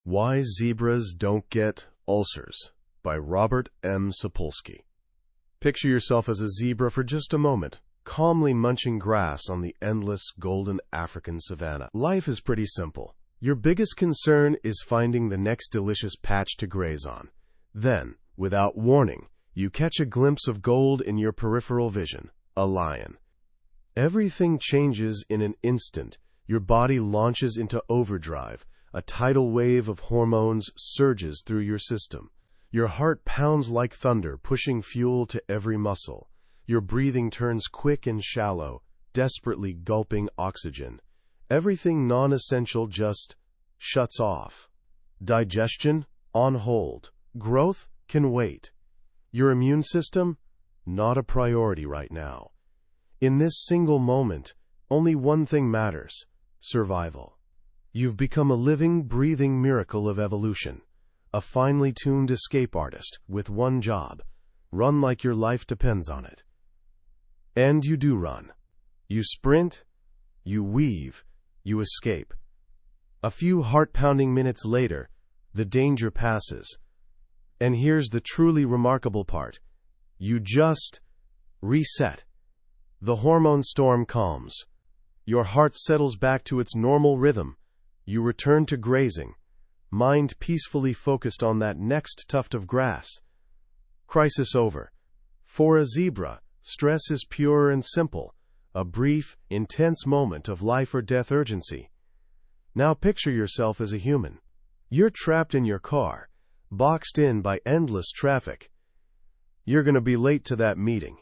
Why Zebras Don't Get Ulcers by Robert M. Sapolsky. Picture yourself as a zebra for just a moment, calmly munching grass on the endless golden African savanna. Life is pretty simple. Your biggest concern is finding the next delicious patch to graze on. Then, without warning, you catch a glimpse of gold in your peripheral vision, a lion. Everything changes in an instant. Your body launches into overdrive. A tidal wave of hormones surges through your system. Your heart pounds like thunder, pushing fuel to every muscle. Your breathing turns quick and shallow, desperately gulping oxygen. Everything non-essential just shuts off. Digestion, on hold. Growth can wait. Your immune system, not a priority right now. In this single moment, only one thing matters: survival. You've become a living, breathing miracle of evolution, a finely tuned escape artist with one job: run like your life depends on it. And you do run. You sprint, you weave, you escape. A few heart-pounding minutes later, the danger passes. And here's the truly remarkable part: you just reset. The hormone storm calms. Your heart settles back to its normal rhythm. You return to grazing, mind peacefully focused on that next tuft of grass. Crisis over. For a zebra, stress is pure and simple, a brief, intense moment of life or death urgency. Now picture yourself as a human. You're trapped in your car, boxed in by endless traffic. You're going to be late to that meeting.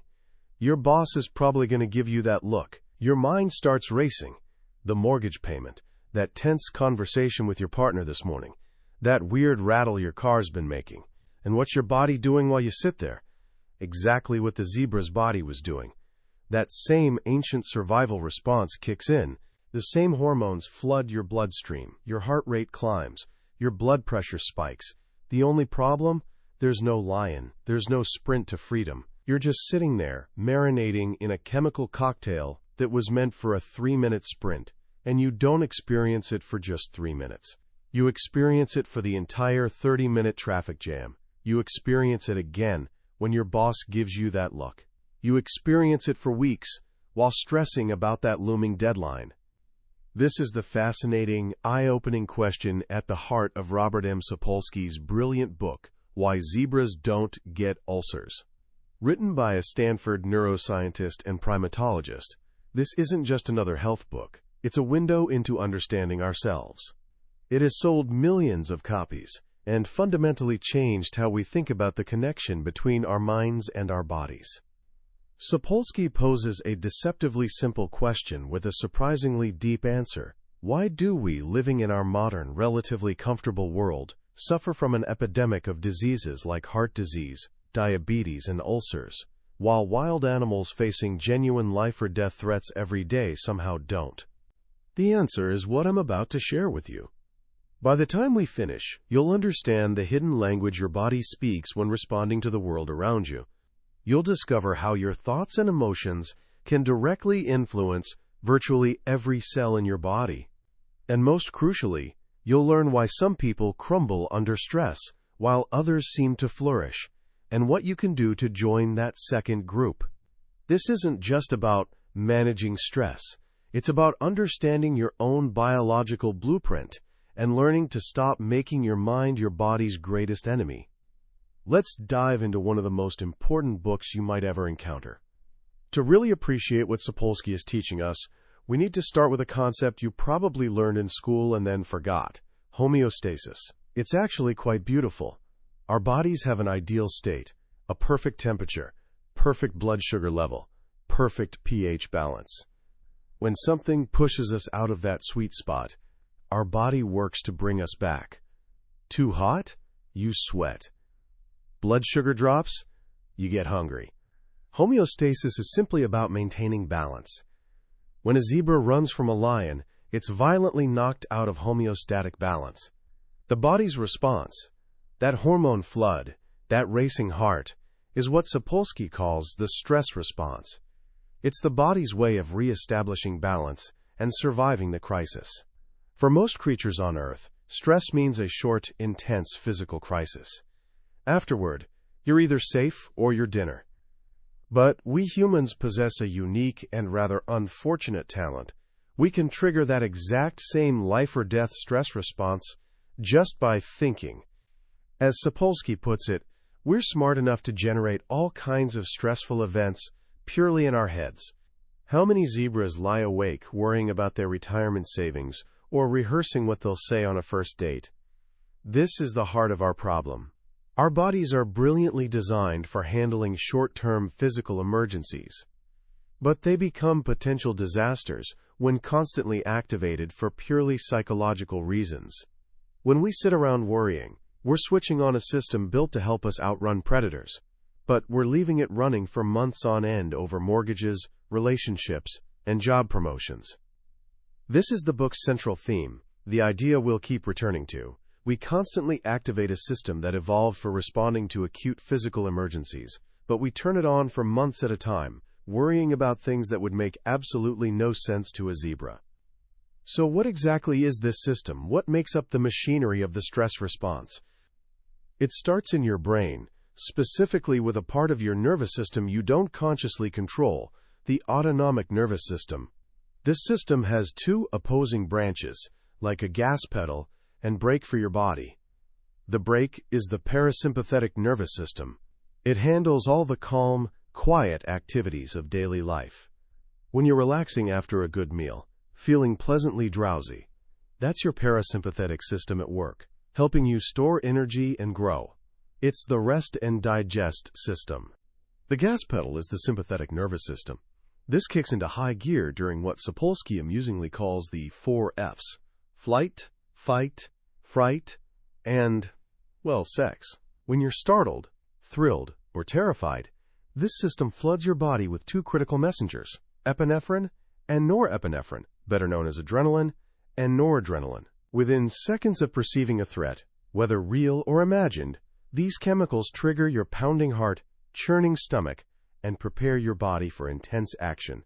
Your boss is probably going to give you that look. Your mind starts racing. The mortgage payment, that tense conversation with your partner this morning, that weird rattle your car's been making. And what's your body doing while you sit there? Exactly what the zebra's body was doing. That same ancient survival response kicks in. The same hormones flood your bloodstream. Your heart rate climbs. Your blood pressure spikes. The only problem? There's no lion. There's no sprint to freedom. You're just sitting there, marinating in a chemical cocktail that was meant for a 3-minute sprint. And you don't experience it for just 3 minutes. You experience it for the entire 30-minute traffic jam. You experience it again when your boss gives you that look. You experience it for weeks while stressing about that looming deadline. This is the fascinating, eye-opening question at the heart of Robert M. Sapolsky's brilliant book, Why Zebras Don't Get Ulcers. Written by a Stanford neuroscientist and primatologist, this isn't just another health book. It's a window into understanding ourselves. It has sold millions of copies and fundamentally changed how we think about the connection between our minds and our bodies. Sapolsky poses a deceptively simple question with a surprisingly deep answer. Why do we, living in our modern, relatively comfortable world, suffer from an epidemic of diseases like heart disease, diabetes, and ulcers, while wild animals facing genuine life-or-death threats every day somehow don't? The answer is what I'm about to share with you. By the time we finish, you'll understand the hidden language your body speaks when responding to the world around you. You'll discover how your thoughts and emotions can directly influence virtually every cell in your body. And most crucially, you'll learn why some people crumble under stress while others seem to flourish, and what you can do to join that second group. This isn't just about managing stress. It's about understanding your own biological blueprint and learning to stop making your mind your body's greatest enemy. Let's dive into one of the most important books you might ever encounter. To really appreciate what Sapolsky is teaching us, we need to start with a concept you probably learned in school and then forgot: homeostasis. It's actually quite beautiful. Our bodies have an ideal state, a perfect temperature, perfect blood sugar level, perfect pH balance. When something pushes us out of that sweet spot, our body works to bring us back. Too hot? You sweat. Blood sugar drops? You get hungry. Homeostasis is simply about maintaining balance. When a zebra runs from a lion, it's violently knocked out of homeostatic balance. The body's response, that hormone flood, that racing heart, is what Sapolsky calls the stress response. It's the body's way of re-establishing balance and surviving the crisis. For most creatures on Earth, stress means a short, intense physical crisis. Afterward, you're either safe or you're dinner. But we humans possess a unique and rather unfortunate talent. We can trigger that exact same life-or-death stress response just by thinking. As Sapolsky puts it, we're smart enough to generate all kinds of stressful events purely in our heads. How many zebras lie awake worrying about their retirement savings or rehearsing what they'll say on a first date? This is the heart of our problem. Our bodies are brilliantly designed for handling short-term physical emergencies, but they become potential disasters when constantly activated for purely psychological reasons. When we sit around worrying, we're switching on a system built to help us outrun predators, but we're leaving it running for months on end over mortgages, relationships, and job promotions. This is the book's central theme, the idea we'll keep returning to. We constantly activate a system that evolved for responding to acute physical emergencies, but we turn it on for months at a time, worrying about things that would make absolutely no sense to a zebra. So what exactly is this system? What makes up the machinery of the stress response? It starts in your brain, specifically with a part of your nervous system you don't consciously control, the autonomic nervous system. This system has two opposing branches, like a gas pedal and brake for your body. The brake is the parasympathetic nervous system. It handles all the calm, quiet activities of daily life. When you're relaxing after a good meal, feeling pleasantly drowsy, that's your parasympathetic system at work, helping you store energy and grow. It's the rest and digest system. The gas pedal is the sympathetic nervous system. This kicks into high gear during what Sapolsky amusingly calls the 4 F's: flight, fight, fright, and, well, sex. When you're startled, thrilled, or terrified, this system floods your body with two critical messengers, epinephrine and norepinephrine, better known as adrenaline and noradrenaline. Within seconds of perceiving a threat, whether real or imagined, these chemicals trigger your pounding heart, churning stomach, and prepare your body for intense action.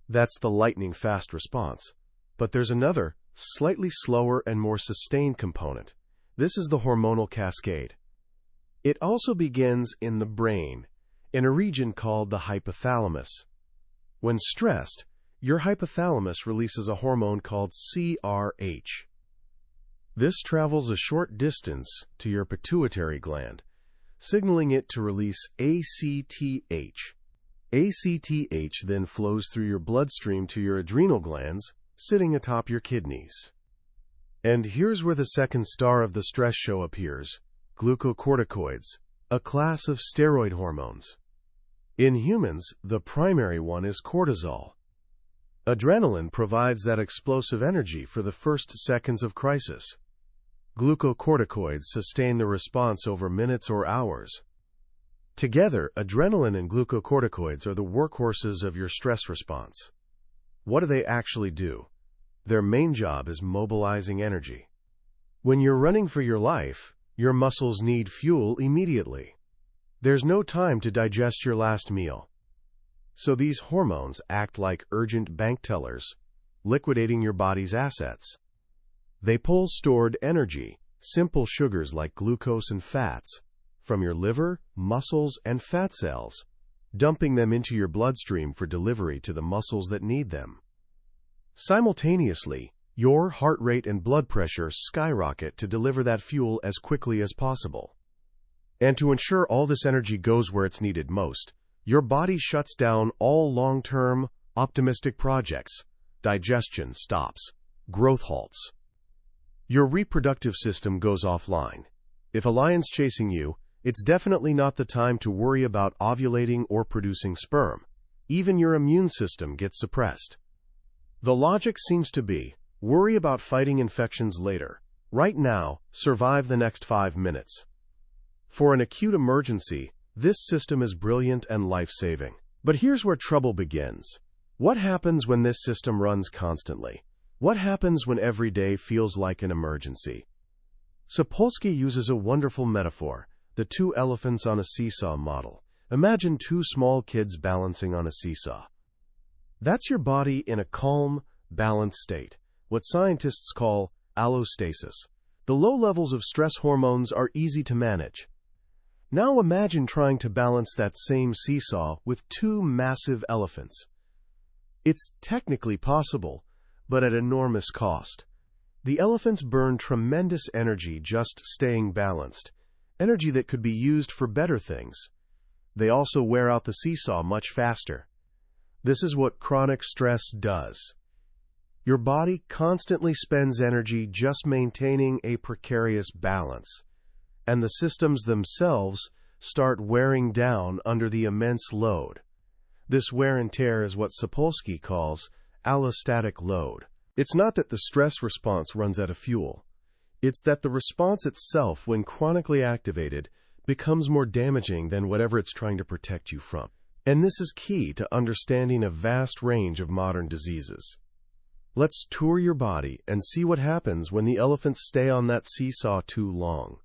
That's the lightning-fast response. But there's another, slightly slower and more sustained component. This is the hormonal cascade. It also begins in the brain, in a region called the hypothalamus. When stressed, your hypothalamus releases a hormone called CRH. This travels a short distance to your pituitary gland, signaling it to release ACTH. ACTH then flows through your bloodstream to your adrenal glands, sitting atop your kidneys. And here's where the second star of the stress show appears: glucocorticoids, a class of steroid hormones. In humans, the primary one is cortisol. Adrenaline provides that explosive energy for the first seconds of crisis. Glucocorticoids sustain the response over minutes or hours. Together, adrenaline and glucocorticoids are the workhorses of your stress response. What do they actually do? Their main job is mobilizing energy. When you're running for your life, your muscles need fuel immediately. There's no time to digest your last meal. So these hormones act like urgent bank tellers, liquidating your body's assets. They pull stored energy, simple sugars like glucose and fats, from your liver, muscles, and fat cells, dumping them into your bloodstream for delivery to the muscles that need them. Simultaneously, your heart rate and blood pressure skyrocket to deliver that fuel as quickly as possible. And to ensure all this energy goes where it's needed most, your body shuts down all long-term, optimistic projects. Digestion stops. Growth halts. Your reproductive system goes offline. If a lion's chasing you, it's definitely not the time to worry about ovulating or producing sperm. Even your immune system gets suppressed. The logic seems to be, worry about fighting infections later. Right now, survive the next 5 minutes. For an acute emergency, this system is brilliant and life-saving. But here's where trouble begins. What happens when this system runs constantly? What happens when every day feels like an emergency? Sapolsky uses a wonderful metaphor, the two elephants on a seesaw model. Imagine two small kids balancing on a seesaw. That's your body in a calm, balanced state, what scientists call allostasis. The low levels of stress hormones are easy to manage. Now imagine trying to balance that same seesaw with two massive elephants. It's technically possible, but at enormous cost. The elephants burn tremendous energy just staying balanced, energy that could be used for better things. They also wear out the seesaw much faster. This is what chronic stress does. Your body constantly spends energy just maintaining a precarious balance, and the systems themselves start wearing down under the immense load. This wear and tear is what Sapolsky calls allostatic load. It's not that the stress response runs out of fuel. It's that the response itself, when chronically activated, becomes more damaging than whatever it's trying to protect you from. And this is key to understanding a vast range of modern diseases. Let's tour your body and see what happens when the elephants stay on that seesaw too long.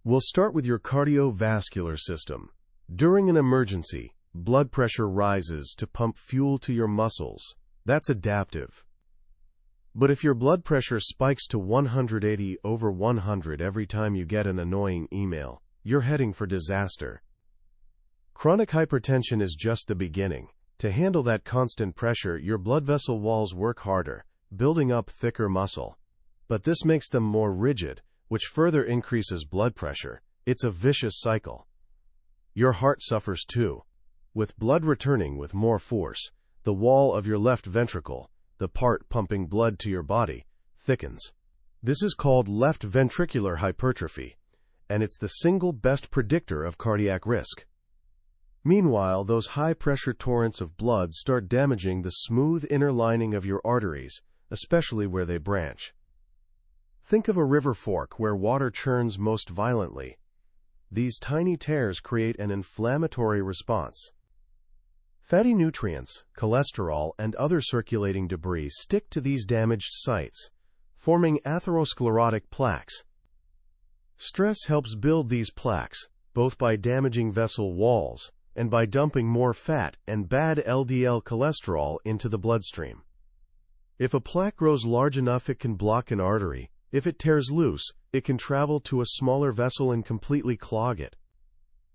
We'll start with your cardiovascular system. During an emergency, blood pressure rises to pump fuel to your muscles. That's adaptive. But if your blood pressure spikes to 180/100 every time you get an annoying email, you're heading for disaster. Chronic hypertension is just the beginning. To handle that constant pressure, your blood vessel walls work harder, building up thicker muscle. But this makes them more rigid, which further increases blood pressure. It's a vicious cycle. Your heart suffers too. With blood returning with more force, the wall of your left ventricle, the part pumping blood to your body, thickens. This is called left ventricular hypertrophy, and it's the single best predictor of cardiac risk. Meanwhile, those high-pressure torrents of blood start damaging the smooth inner lining of your arteries, especially where they branch. Think of a river fork where water churns most violently. These tiny tears create an inflammatory response. Fatty nutrients, cholesterol, and other circulating debris stick to these damaged sites, forming atherosclerotic plaques. Stress helps build these plaques, both by damaging vessel walls and by dumping more fat and bad LDL cholesterol into the bloodstream. If a plaque grows large enough, it can block an artery. If it tears loose, it can travel to a smaller vessel and completely clog it.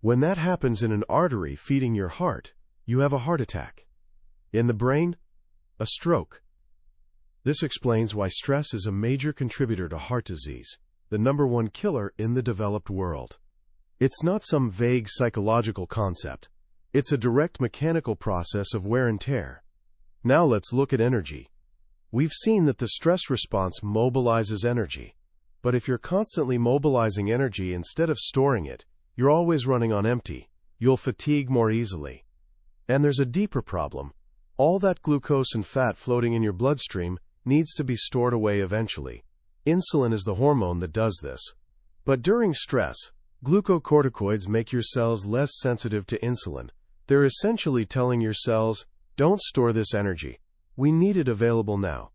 When that happens in an artery feeding your heart, you have a heart attack. In the brain, a stroke. This explains why stress is a major contributor to heart disease, the #1 killer in the developed world. It's not some vague psychological concept. It's a direct mechanical process of wear and tear. Now let's look at energy. We've seen that the stress response mobilizes energy. But if you're constantly mobilizing energy instead of storing it, you're always running on empty. You'll fatigue more easily. And there's a deeper problem. All that glucose and fat floating in your bloodstream needs to be stored away eventually. Insulin is the hormone that does this. But during stress, glucocorticoids make your cells less sensitive to insulin. They're essentially telling your cells, don't store this energy. We need it available now.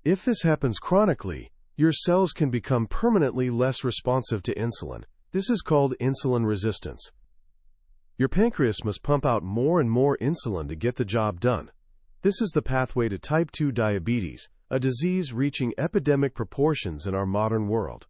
If this happens chronically, your cells can become permanently less responsive to insulin. This is called insulin resistance. Your pancreas must pump out more and more insulin to get the job done. This is the pathway to type 2 diabetes, a disease reaching epidemic proportions in our modern world.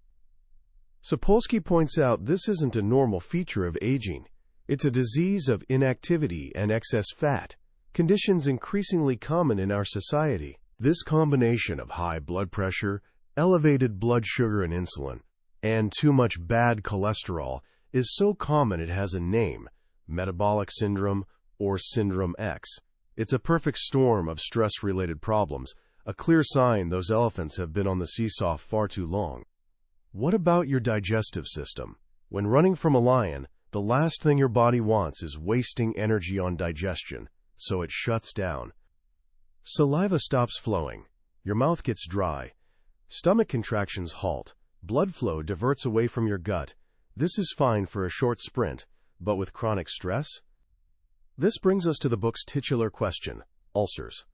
Sapolsky points out this isn't a normal feature of aging. It's a disease of inactivity and excess fat, conditions increasingly common in our society. This combination of high blood pressure, elevated blood sugar and insulin, and too much bad cholesterol is so common it has a name, metabolic syndrome or Syndrome X. It's a perfect storm of stress-related problems, a clear sign those elephants have been on the seesaw far too long. What about your digestive system? When running from a lion, the last thing your body wants is wasting energy on digestion, so it shuts down. Saliva stops flowing, your mouth gets dry, stomach contractions halt, blood flow diverts away from your gut. This is fine for a short sprint, but with chronic stress? This brings us to the book's titular question, ulcers.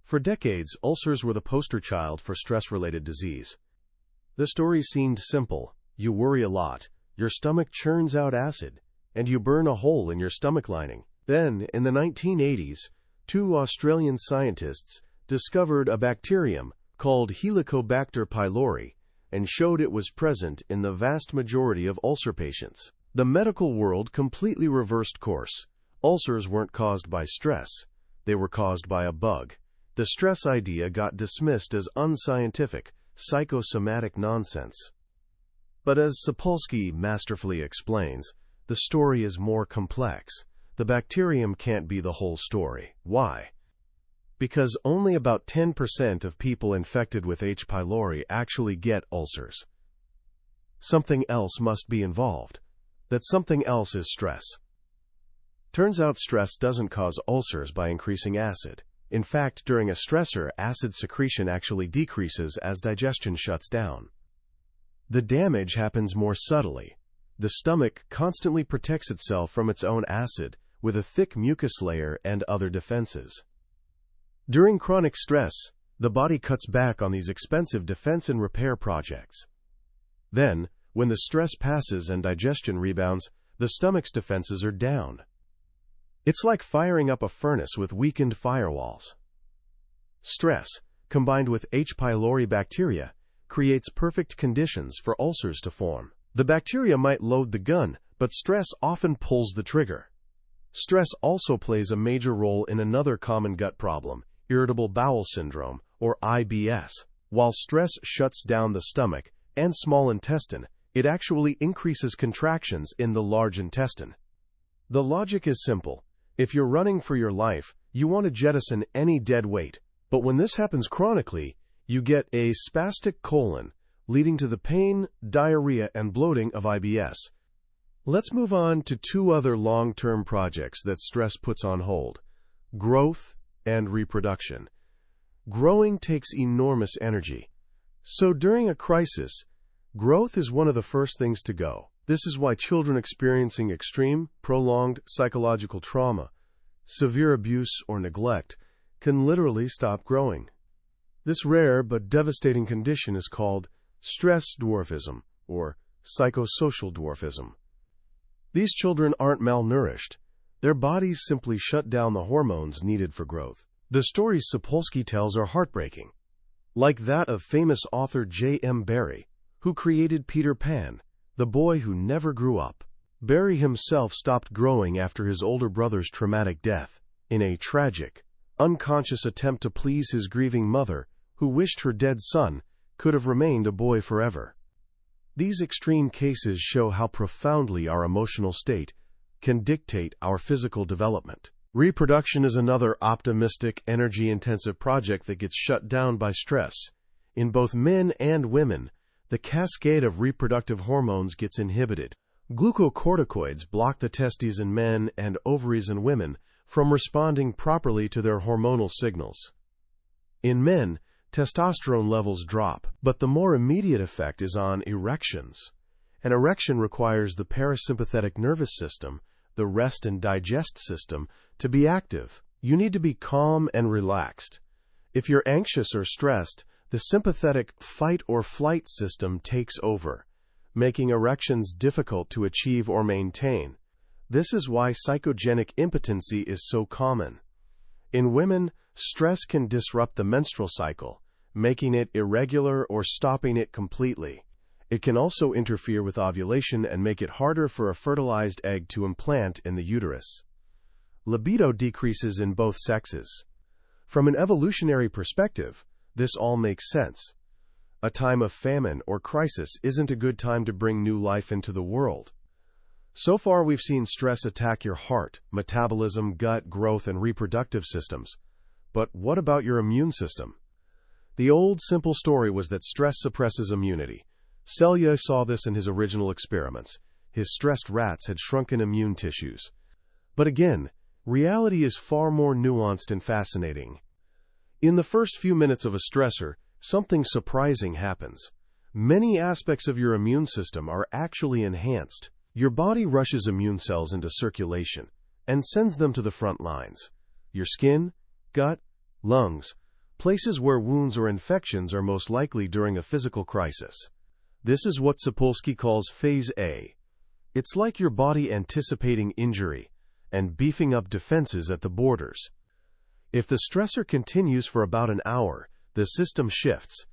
For decades, ulcers were the poster child for stress-related disease. The story seemed simple. You worry a lot, your stomach churns out acid, and you burn a hole in your stomach lining. Then, in the 1980s, 2 Australian scientists discovered a bacterium called Helicobacter pylori and showed it was present in the vast majority of ulcer patients. The medical world completely reversed course. Ulcers weren't caused by stress. They were caused by a bug. The stress idea got dismissed as unscientific, psychosomatic nonsense. But as Sapolsky masterfully explains, the story is more complex. The bacterium can't be the whole story. Why? Because only about 10% of people infected with H. pylori actually get ulcers. Something else must be involved. That something else is stress. Turns out stress doesn't cause ulcers by increasing acid. In fact, during a stressor, acid secretion actually decreases as digestion shuts down. The damage happens more subtly. The stomach constantly protects itself from its own acid with a thick mucus layer and other defenses. During chronic stress, the body cuts back on these expensive defense and repair projects. Then, when the stress passes and digestion rebounds, the stomach's defenses are down. It's like firing up a furnace with weakened firewalls. Stress, combined with H. pylori bacteria, creates perfect conditions for ulcers to form. The bacteria might load the gun, but stress often pulls the trigger. Stress also plays a major role in another common gut problem, irritable bowel syndrome, or IBS. While stress shuts down the stomach and small intestine, it actually increases contractions in the large intestine. The logic is simple. If you're running for your life, you want to jettison any dead weight. But when this happens chronically, you get a spastic colon, leading to the pain, diarrhea, and bloating of IBS. Let's move on to two other long-term projects that stress puts on hold: growth and reproduction. Growing takes enormous energy. So during a crisis, growth is one of the first things to go. This is why children experiencing extreme, prolonged psychological trauma, severe abuse, or neglect can literally stop growing. This rare but devastating condition is called stress dwarfism, or psychosocial dwarfism. These children aren't malnourished. Their bodies simply shut down the hormones needed for growth. The stories Sapolsky tells are heartbreaking, like that of famous author J.M. Barrie, who created Peter Pan, the boy who never grew up. Barrie himself stopped growing after his older brother's traumatic death, in a tragic, unconscious attempt to please his grieving mother, who wished her dead son could have remained a boy forever. These extreme cases show how profoundly our emotional state can dictate our physical development. Reproduction is another optimistic, energy-intensive project that gets shut down by stress. In both men and women, the cascade of reproductive hormones gets inhibited. Glucocorticoids block the testes in men and ovaries in women from responding properly to their hormonal signals. In men, testosterone levels drop, but the more immediate effect is on erections. An erection requires the parasympathetic nervous system, the rest and digest system, to be active. You need to be calm and relaxed. If you're anxious or stressed, the sympathetic fight-or-flight system takes over, making erections difficult to achieve or maintain. This is why psychogenic impotency is so common. In women, stress can disrupt the menstrual cycle, making it irregular or stopping it completely. It can also interfere with ovulation and make it harder for a fertilized egg to implant in the uterus. Libido decreases in both sexes. From an evolutionary perspective, this all makes sense. A time of famine or crisis isn't a good time to bring new life into the world. So far, we've seen stress attack your heart, metabolism, gut, growth, and reproductive systems. But what about your immune system? The old, simple story was that stress suppresses immunity. Selye saw this in his original experiments. His stressed rats had shrunken immune tissues. But again, reality is far more nuanced and fascinating. In the first few minutes of a stressor, something surprising happens. Many aspects of your immune system are actually enhanced. Your body rushes immune cells into circulation and sends them to the front lines. Your skin, gut, lungs, places where wounds or infections are most likely during a physical crisis. This is what Sapolsky calls Phase A. It's like your body anticipating injury and beefing up defenses at the borders. If the stressor continues for about an hour, the system shifts,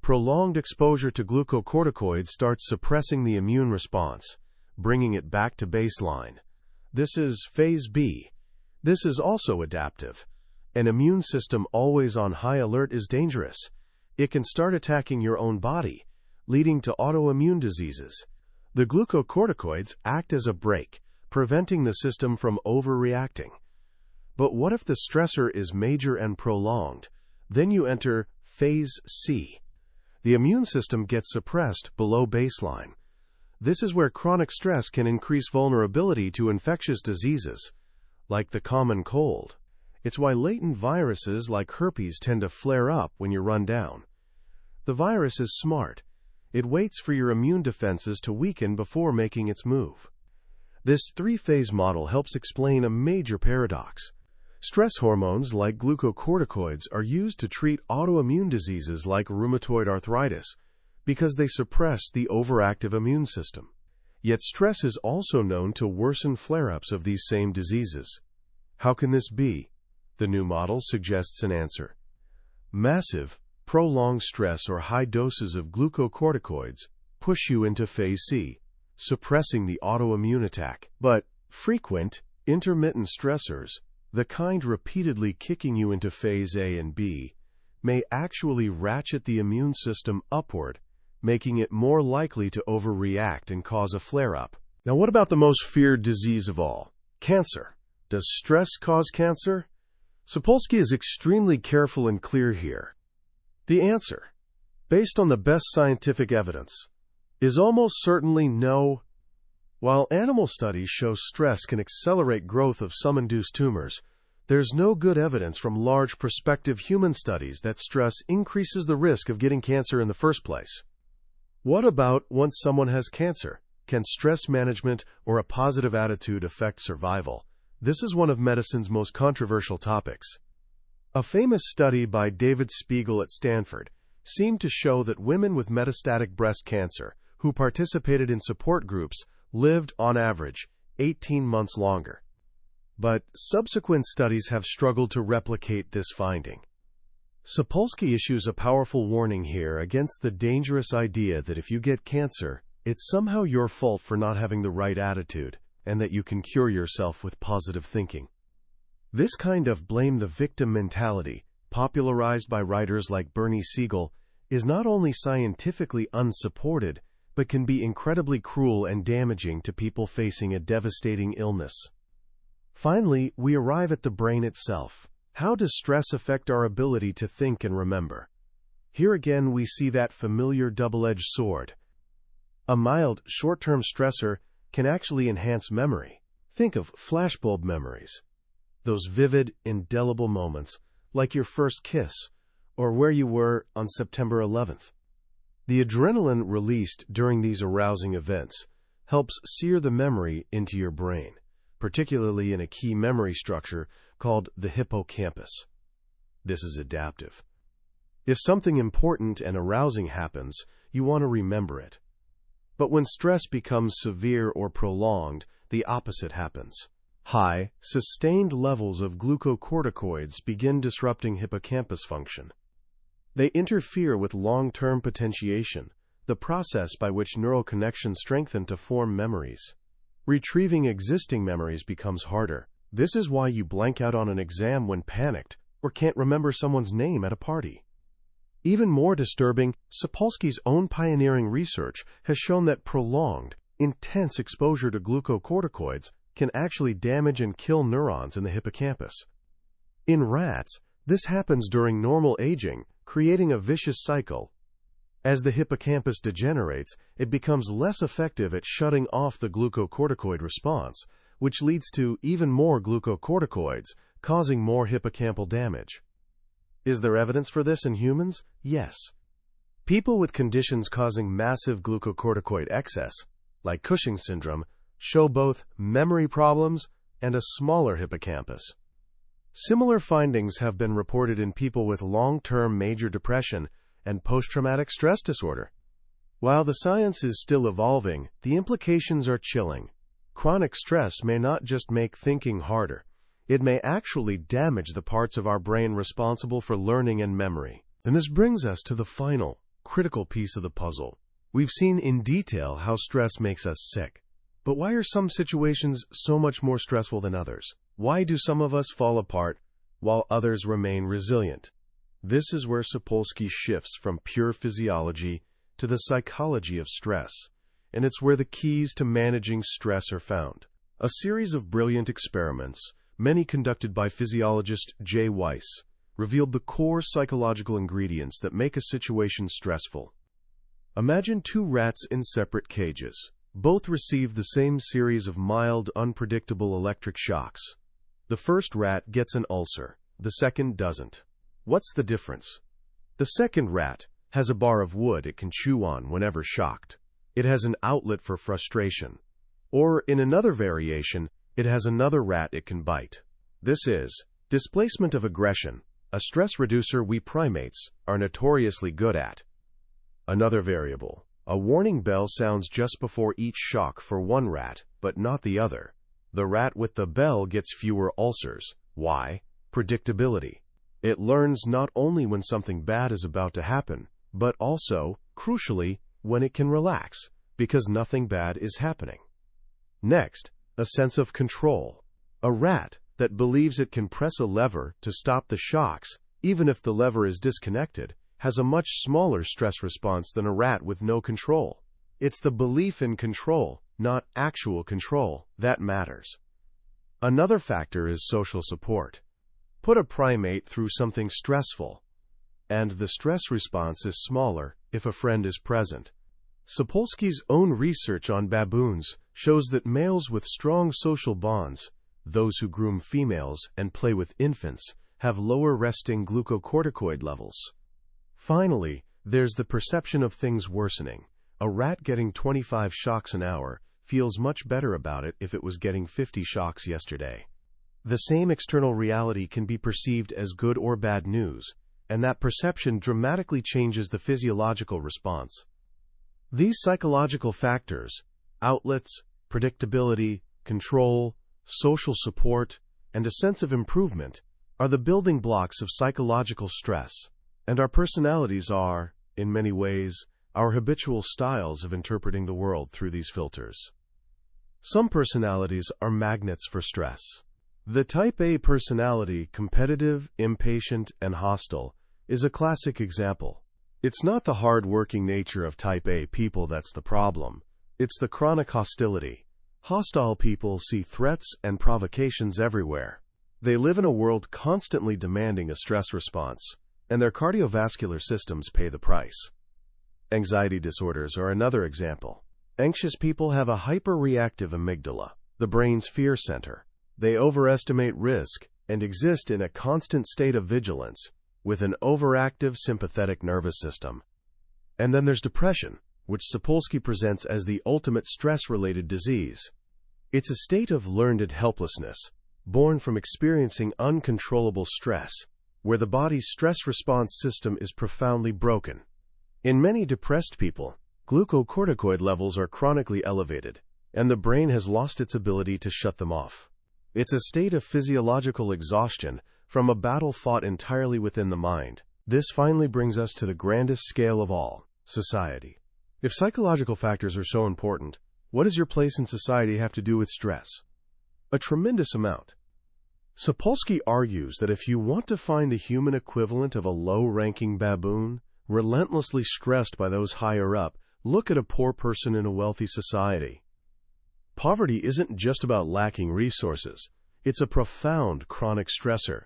Prolonged exposure to glucocorticoids starts suppressing the immune response, bringing it back to baseline. This is phase B. This is also adaptive. An immune system always on high alert is dangerous. It can start attacking your own body, leading to autoimmune diseases. The glucocorticoids act as a brake, preventing the system from overreacting. But what if the stressor is major and prolonged? Then you enter phase C. The immune system gets suppressed below baseline. This is where chronic stress can increase vulnerability to infectious diseases, like the common cold. It's why latent viruses like herpes tend to flare up when you're run down. The virus is smart. It waits for your immune defenses to weaken before making its move. This three-phase model helps explain a major paradox. Stress hormones like glucocorticoids are used to treat autoimmune diseases like rheumatoid arthritis because they suppress the overactive immune system. Yet stress is also known to worsen flare-ups of these same diseases. How can this be? The new model suggests an answer. Massive, prolonged stress or high doses of glucocorticoids push you into phase C, suppressing the autoimmune attack. But frequent, intermittent stressors, the kind repeatedly kicking you into phase A and B, may actually ratchet the immune system upward, making it more likely to overreact and cause a flare-up. Now, what about the most feared disease of all? Cancer. Does stress cause cancer? Sapolsky is extremely careful and clear here. The answer, based on the best scientific evidence, is almost certainly no. While animal studies show stress can accelerate growth of some induced tumors, there's no good evidence from large prospective human studies that stress increases the risk of getting cancer in the first place. What about once someone has cancer? Can stress management or a positive attitude affect survival? This is one of medicine's most controversial topics. A famous study by David Spiegel at Stanford seemed to show that women with metastatic breast cancer who participated in support groups lived, on average, 18 months longer. But subsequent studies have struggled to replicate this finding. Sapolsky issues a powerful warning here against the dangerous idea that if you get cancer, it's somehow your fault for not having the right attitude, and that you can cure yourself with positive thinking. This kind of blame-the-victim mentality, popularized by writers like Bernie Siegel, is not only scientifically unsupported, but can be incredibly cruel and damaging to people facing a devastating illness. Finally, we arrive at the brain itself. How does stress affect our ability to think and remember? Here again we see that familiar double-edged sword. A mild, short-term stressor can actually enhance memory. Think of flashbulb memories. Those vivid, indelible moments, like your first kiss, or where you were on September 11th. The adrenaline released during these arousing events helps sear the memory into your brain, particularly in a key memory structure called the hippocampus. This is adaptive. If something important and arousing happens, you want to remember it. But when stress becomes severe or prolonged, the opposite happens. High, sustained levels of glucocorticoids begin disrupting hippocampus function. They interfere with long-term potentiation, the process by which neural connections strengthen to form memories. Retrieving existing memories becomes harder. This is why you blank out on an exam when panicked or can't remember someone's name at a party. Even more disturbing, Sapolsky's own pioneering research has shown that prolonged, intense exposure to glucocorticoids can actually damage and kill neurons in the hippocampus. In rats, this happens during normal aging, creating a vicious cycle. As the hippocampus degenerates, it becomes less effective at shutting off the glucocorticoid response, which leads to even more glucocorticoids, causing more hippocampal damage. Is there evidence for this in humans? Yes. People with conditions causing massive glucocorticoid excess, like Cushing's syndrome, show both memory problems and a smaller hippocampus. Similar findings have been reported in people with long-term major depression and post-traumatic stress disorder. While the science is still evolving, the implications are chilling. Chronic stress may not just make thinking harder, it may actually damage the parts of our brain responsible for learning and memory. And this brings us to the final, critical piece of the puzzle. We've seen in detail how stress makes us sick. But why are some situations so much more stressful than others? Why do some of us fall apart while others remain resilient? This is where Sapolsky shifts from pure physiology to the psychology of stress, and it's where the keys to managing stress are found. A series of brilliant experiments, many conducted by physiologist J. Weiss, revealed the core psychological ingredients that make a situation stressful. Imagine two rats in separate cages. Both receive the same series of mild, unpredictable electric shocks. The first rat gets an ulcer, the second doesn't. What's the difference? The second rat has a bar of wood it can chew on whenever shocked. It has an outlet for frustration. Or, in another variation, it has another rat it can bite. This is displacement of aggression, a stress reducer we primates are notoriously good at. Another variable. A warning bell sounds just before each shock for one rat, but not the other. The rat with the bell gets fewer ulcers. Why? Predictability. It learns not only when something bad is about to happen, but also, crucially, when it can relax, because nothing bad is happening. Next, a sense of control. A rat that believes it can press a lever to stop the shocks, even if the lever is disconnected, has a much smaller stress response than a rat with no control. It's the belief in control, not actual control, that matters. Another factor is social support. Put a primate through something stressful, and the stress response is smaller if a friend is present. Sapolsky's own research on baboons shows that males with strong social bonds, those who groom females and play with infants, have lower resting glucocorticoid levels. Finally, there's the perception of things worsening. A rat getting 25 shocks an hour feels much better about it if it was getting 50 shocks yesterday. The same external reality can be perceived as good or bad news, and that perception dramatically changes the physiological response. These psychological factors, outlets, predictability, control, social support, and a sense of improvement, are the building blocks of psychological stress. And our personalities are, in many ways, our habitual styles of interpreting the world through these filters. Some personalities are magnets for stress. The Type A personality, competitive, impatient, and hostile, is a classic example. It's not the hard-working nature of Type A people that's the problem. It's the chronic hostility. Hostile people see threats and provocations everywhere. They live in a world constantly demanding a stress response, and their cardiovascular systems pay the price. Anxiety disorders are another example. Anxious people have a hyper-reactive amygdala, the brain's fear center. They overestimate risk and exist in a constant state of vigilance with an overactive sympathetic nervous system. And then there's depression, which Sapolsky presents as the ultimate stress-related disease. It's a state of learned helplessness, born from experiencing uncontrollable stress, where the body's stress response system is profoundly broken. In many depressed people, glucocorticoid levels are chronically elevated, and the brain has lost its ability to shut them off. It's a state of physiological exhaustion from a battle fought entirely within the mind. This finally brings us to the grandest scale of all, society. If psychological factors are so important, what does your place in society have to do with stress? A tremendous amount. Sapolsky argues that if you want to find the human equivalent of a low-ranking baboon, relentlessly stressed by those higher up, look at a poor person in a wealthy society. Poverty isn't just about lacking resources. It's a profound chronic stressor.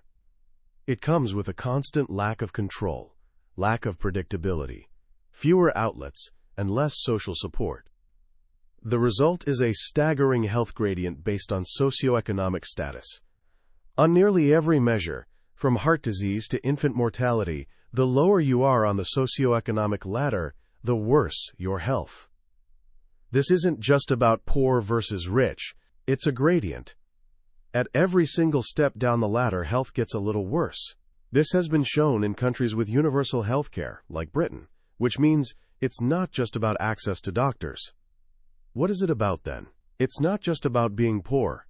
It comes with a constant lack of control, lack of predictability, fewer outlets, and less social support. The result is a staggering health gradient based on socioeconomic status. On nearly every measure, from heart disease to infant mortality, the lower you are on the socioeconomic ladder, the worse your health. This isn't just about poor versus rich, it's a gradient. At every single step down the ladder, health gets a little worse. This has been shown in countries with universal health care, like Britain, which means it's not just about access to doctors. What is it about then? It's not just about being poor.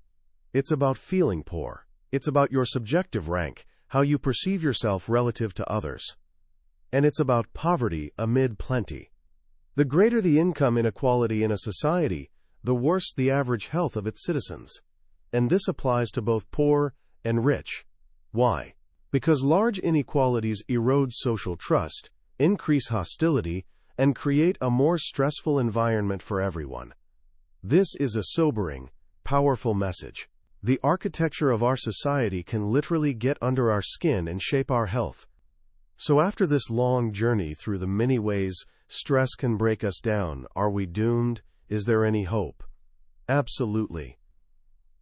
It's about feeling poor. It's about your subjective rank, how you perceive yourself relative to others. and it's about poverty amid plenty. The greater the income inequality in a society, the worse the average health of its citizens. And this applies to both poor and rich. Why? Because large inequalities erode social trust, increase hostility, and create a more stressful environment for everyone. This is a sobering, powerful message. The architecture of our society can literally get under our skin and shape our health. So after this long journey through the many ways stress can break us down, are we doomed? Is there any hope? Absolutely.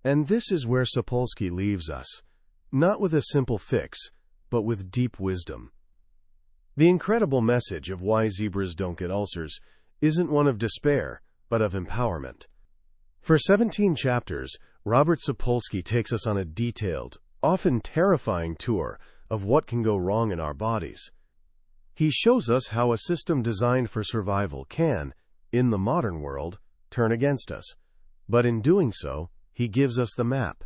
And this is where Sapolsky leaves us, not with a simple fix, but with deep wisdom. The incredible message of why zebras don't get ulcers isn't one of despair, but of empowerment. For 17 chapters, Robert Sapolsky takes us on a detailed, often terrifying tour of what can go wrong in our bodies. He shows us how a system designed for survival can, in the modern world, turn against us. But in doing so, he gives us the map.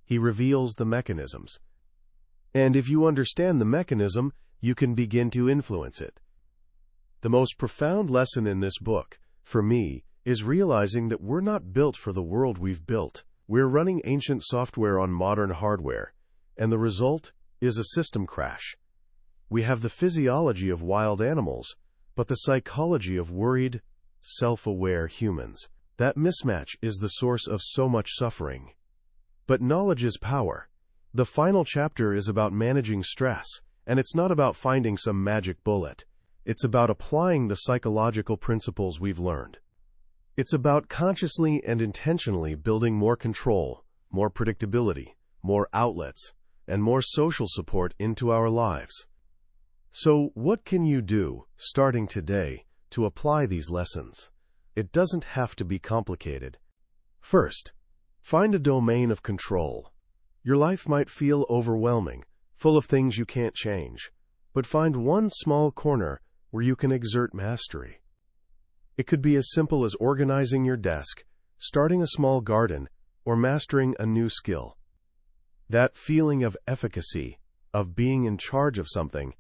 He reveals the mechanisms. And if you understand the mechanism, you can begin to influence it. The most profound lesson in this book, for me, is realizing that we're not built for the world we've built. We're running ancient software on modern hardware, and the result is a system crash. We have the physiology of wild animals, but the psychology of worried, self-aware humans. That mismatch is the source of so much suffering. But knowledge is power. The final chapter is about managing stress, and it's not about finding some magic bullet. It's about applying the psychological principles we've learned. It's about consciously and intentionally building more control, more predictability, more outlets, and more social support into our lives. So, what can you do, starting today, to apply these lessons? It doesn't have to be complicated. First, find a domain of control. Your life might feel overwhelming, full of things you can't change, but find one small corner where you can exert mastery. It could be as simple as organizing your desk, starting a small garden, or mastering a new skill. That feeling of efficacy, of being in charge of something,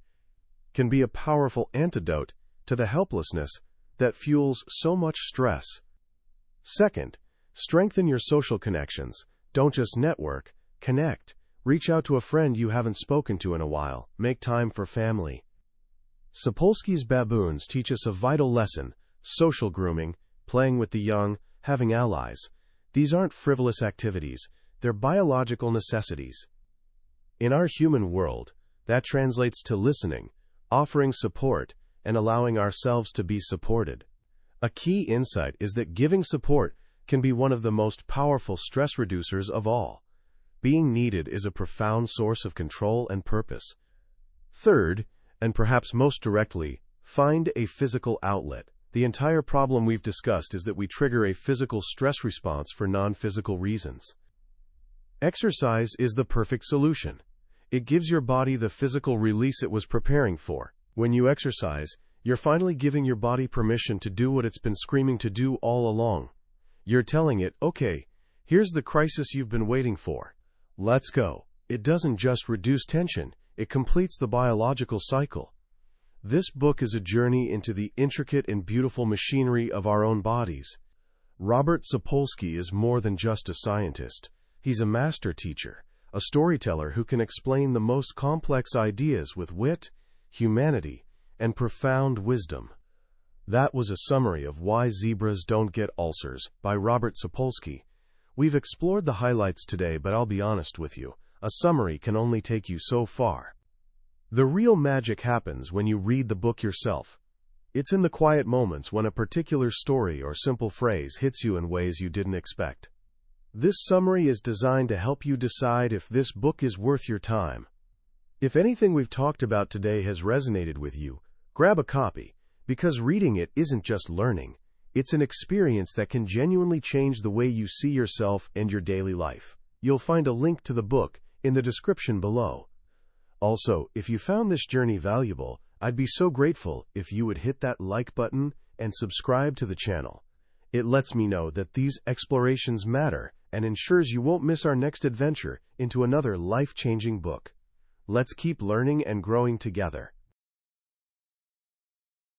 can be a powerful antidote to the helplessness that fuels so much stress. Second, strengthen your social connections. Don't just network, connect. Reach out to a friend you haven't spoken to in a while. Make time for family. Sapolsky's baboons teach us a vital lesson: social grooming, playing with the young, having allies. These aren't frivolous activities, they're biological necessities. In our human world, that translates to listening, offering support, and allowing ourselves to be supported. A key insight is that giving support can be one of the most powerful stress reducers of all. Being needed is a profound source of control and purpose. Third, and perhaps most directly, find a physical outlet. The entire problem we've discussed is that we trigger a physical stress response for non-physical reasons. Exercise is the perfect solution. It gives your body the physical release it was preparing for. When you exercise, you're finally giving your body permission to do what it's been screaming to do all along. You're telling it, okay, here's the crisis you've been waiting for. Let's go. It doesn't just reduce tension, it completes the biological cycle. This book is a journey into the intricate and beautiful machinery of our own bodies. Robert Sapolsky is more than just a scientist. He's a master teacher, a storyteller who can explain the most complex ideas with wit, humanity, and profound wisdom. That was a summary of Why Zebras Don't Get Ulcers by Robert Sapolsky. We've explored the highlights today, but I'll be honest with you, a summary can only take you so far. The real magic happens when you read the book yourself. It's in the quiet moments when a particular story or simple phrase hits you in ways you didn't expect. This summary is designed to help you decide if this book is worth your time. If anything we've talked about today has resonated with you, grab a copy, because reading it isn't just learning, it's an experience that can genuinely change the way you see yourself and your daily life. You'll find a link to the book in the description below. Also, if you found this journey valuable, I'd be so grateful if you would hit that like button and subscribe to the channel. It lets me know that these explorations matter and ensures you won't miss our next adventure into another life-changing book. Let's keep learning and growing together.